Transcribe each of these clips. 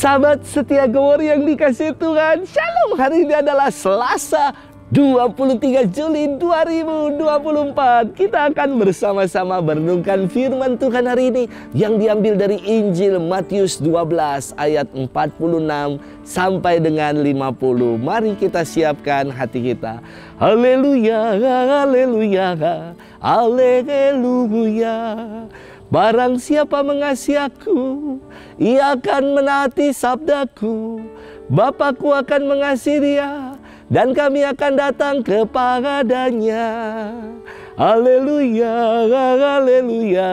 Sahabat setia Gowor yang dikasihi Tuhan, Shalom. Hari ini adalah Selasa 23 Juli 2024. Kita akan bersama-sama merenungkan firman Tuhan hari ini yang diambil dari Injil Matius 12 ayat 46 sampai dengan 50. Mari kita siapkan hati kita. Haleluya, haleluya, haleluya. Barang siapa mengasihi aku, ia akan menaati sabdaku. Bapakku akan mengasihi dia, dan kami akan datang kepadanya. Haleluya, haleluya,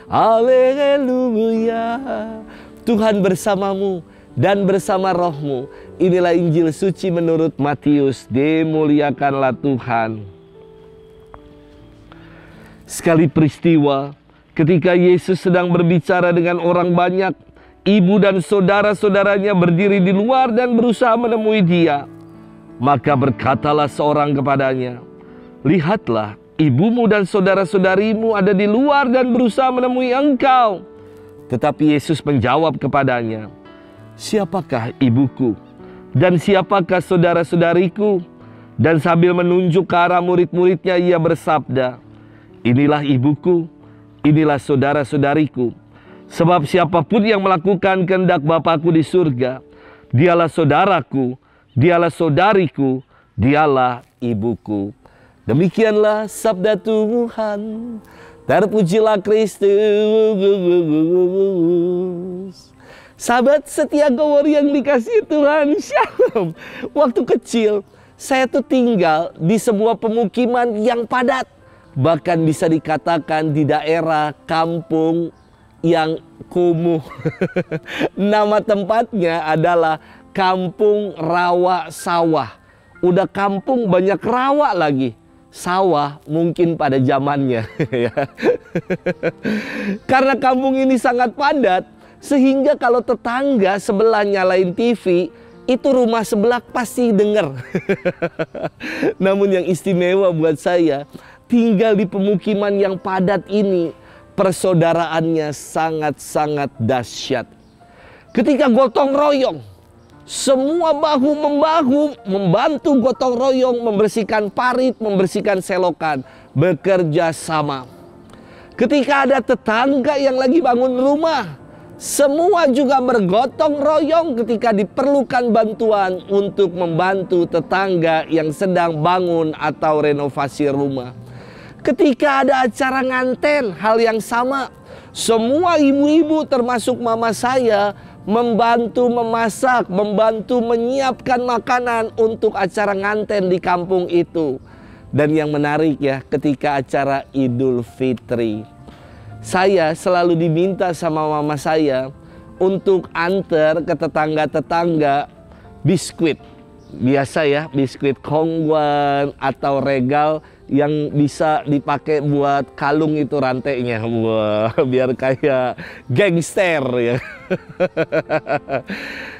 haleluya. Tuhan bersamamu dan bersama rohmu. Inilah Injil suci menurut Matius. Dimuliakanlah Tuhan. Sekali peristiwa ketika Yesus sedang berbicara dengan orang banyak, ibu dan saudara-saudaranya berdiri di luar dan berusaha menemui dia. Maka berkatalah seorang kepadanya, "Lihatlah, ibumu dan saudara-saudarimu ada di luar dan berusaha menemui engkau." Tetapi Yesus menjawab kepadanya, "Siapakah ibuku dan siapakah saudara-saudariku?" Dan sambil menunjuk ke arah murid-muridnya, ia bersabda, "Inilah ibuku, inilah saudara-saudariku. Sebab siapapun yang melakukan kehendak Bapakku di surga, dialah saudaraku, dialah saudariku, dialah ibuku." Demikianlah sabda Tuhan. Terpujilah Kristus. Sahabat setia Gowor yang dikasihi Tuhan, Shalom. Waktu kecil, saya tuh tinggal di sebuah pemukiman yang padat. Bahkan bisa dikatakan di daerah kampung yang kumuh. Nama tempatnya adalah Kampung Rawa Sawah. Udah kampung banyak rawa lagi. Sawah mungkin pada zamannya. Karena kampung ini sangat padat, sehingga kalau tetangga sebelah nyalain TV, itu rumah sebelah pasti dengar. Namun yang istimewa buat saya, tinggal di pemukiman yang padat ini, persaudaraannya sangat-sangat dahsyat. Ketika gotong royong, semua bahu-membahu membantu gotong royong membersihkan parit, membersihkan selokan, bekerja sama. Ketika ada tetangga yang lagi bangun rumah, semua juga bergotong royong ketika diperlukan bantuan untuk membantu tetangga yang sedang bangun atau renovasi rumah. Ketika ada acara nganten, hal yang sama. Semua ibu-ibu termasuk mama saya membantu memasak, membantu menyiapkan makanan untuk acara nganten di kampung itu. Dan yang menarik ya, ketika acara Idul Fitri, saya selalu diminta sama mama saya untuk antar ke tetangga-tetangga biskuit. Biasa ya, biskuit Kongguan atau Regal yang bisa dipakai buat kalung itu rantainya. Wah, biar kayak gangster ya.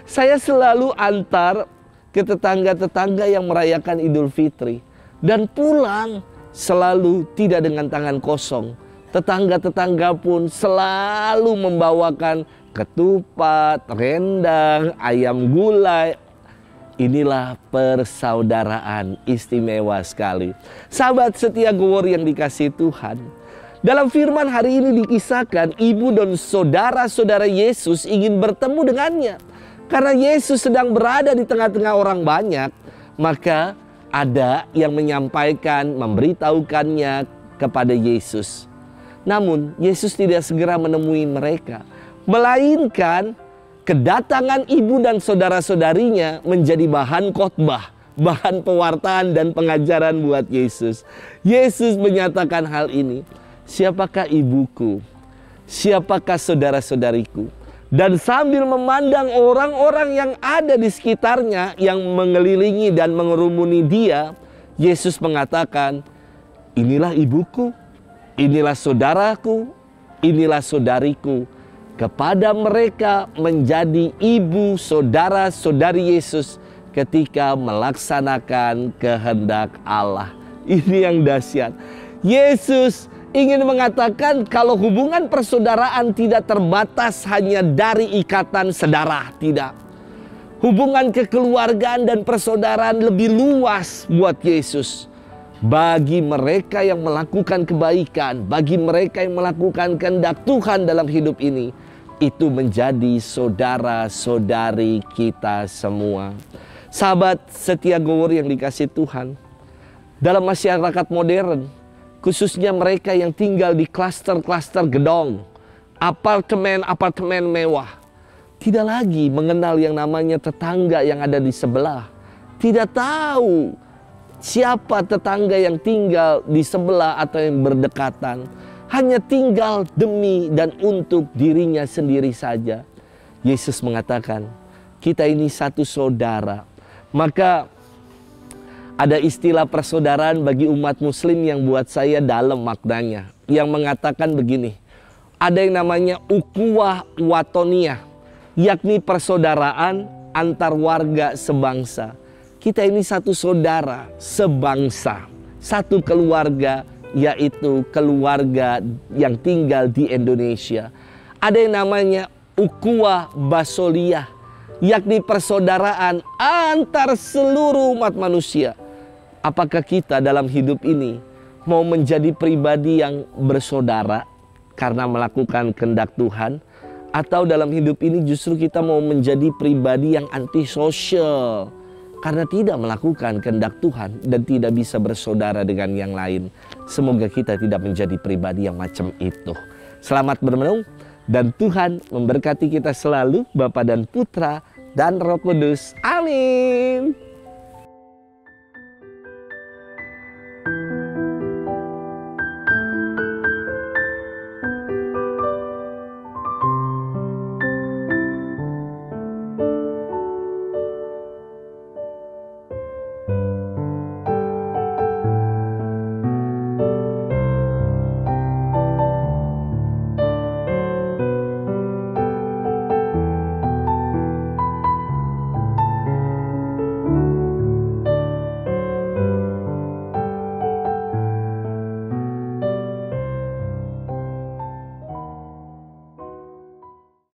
Saya selalu antar ke tetangga-tetangga yang merayakan Idul Fitri. Dan pulang selalu tidak dengan tangan kosong. Tetangga-tetangga pun selalu membawakan ketupat, rendang, ayam gulai. Inilah persaudaraan istimewa sekali. Sahabat setia Gowor yang dikasihi Tuhan, dalam firman hari ini dikisahkan ibu dan saudara-saudara Yesus ingin bertemu dengannya. Karena Yesus sedang berada di tengah-tengah orang banyak, maka ada yang menyampaikan, memberitahukannya kepada Yesus. Namun Yesus tidak segera menemui mereka, melainkan kedatangan ibu dan saudara-saudarinya menjadi bahan khotbah, bahan pewartaan dan pengajaran buat Yesus. Yesus menyatakan hal ini, "Siapakah ibuku? Siapakah saudara-saudariku?" Dan sambil memandang orang-orang yang ada di sekitarnya yang mengelilingi dan mengerumuni dia, Yesus mengatakan, "Inilah ibuku, inilah saudaraku, inilah saudariku." Kepada mereka menjadi ibu, saudara, saudari Yesus ketika melaksanakan kehendak Allah. Ini yang dahsyat. Yesus ingin mengatakan kalau hubungan persaudaraan tidak terbatas hanya dari ikatan sedarah, tidak. Hubungan kekeluargaan dan persaudaraan lebih luas buat Yesus. Bagi mereka yang melakukan kebaikan, bagi mereka yang melakukan kehendak Tuhan dalam hidup ini, itu menjadi saudara-saudari kita semua. Sahabat setia Gowor yang dikasih Tuhan, dalam masyarakat modern, khususnya mereka yang tinggal di klaster-klaster gedong, apartemen-apartemen mewah, tidak lagi mengenal yang namanya tetangga yang ada di sebelah. Tidak tahu siapa tetangga yang tinggal di sebelah atau yang berdekatan. Hanya tinggal demi dan untuk dirinya sendiri saja. Yesus mengatakan, kita ini satu saudara. Maka ada istilah persaudaraan bagi umat muslim yang buat saya dalam maknanya. Yang mengatakan begini, ada yang namanya ukhuwah watoniyah, yakni persaudaraan antar warga sebangsa. Kita ini satu saudara sebangsa, satu keluarga, yaitu keluarga yang tinggal di Indonesia. Ada yang namanya ukhuwah basoliyah, yakni persaudaraan antar seluruh umat manusia. Apakah kita dalam hidup ini mau menjadi pribadi yang bersaudara karena melakukan kehendak Tuhan? Atau dalam hidup ini justru kita mau menjadi pribadi yang antisosial karena tidak melakukan kehendak Tuhan dan tidak bisa bersaudara dengan yang lain? Semoga kita tidak menjadi pribadi yang macam itu. Selamat bermenung dan Tuhan memberkati kita selalu, Bapa dan Putra dan Roh Kudus. Amin.